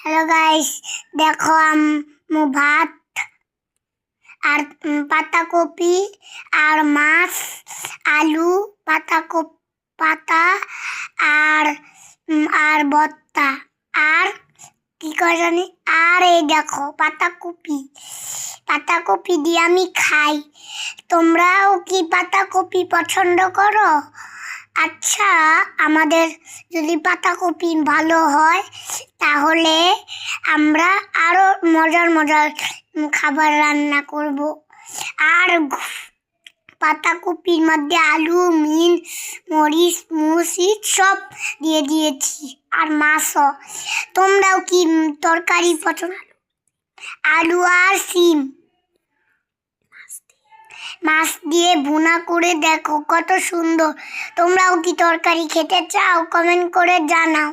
Hello guys, দেখো ভাত আর পাতাকপি আর মাছ, আলু, পাতা আর আর ভর্তা আর কি করে জানি। আর এই দেখো পাতাকপি দিয়ে আমি খাই। তোমরাও কি পাতাকপি পছন্দ করো? আচ্ছা, আমাদের যদি পাতাকপি ভালো হয় তাহলে আমরা আরো মজার মজার খাবার রান্না করব। আর পাতাকপির মধ্যে আলু, মরিচ, মুসির সব দিয়ে দিয়েছি আর মাছও। তোমরাও কি তরকারি পছন্দ? আলু আর সিম মাছ দিয়ে ভুনা করে দেখো কত সুন্দর। তোমরাও কি তরকারি খেতে চাও? কমেন্ট করে জানাও।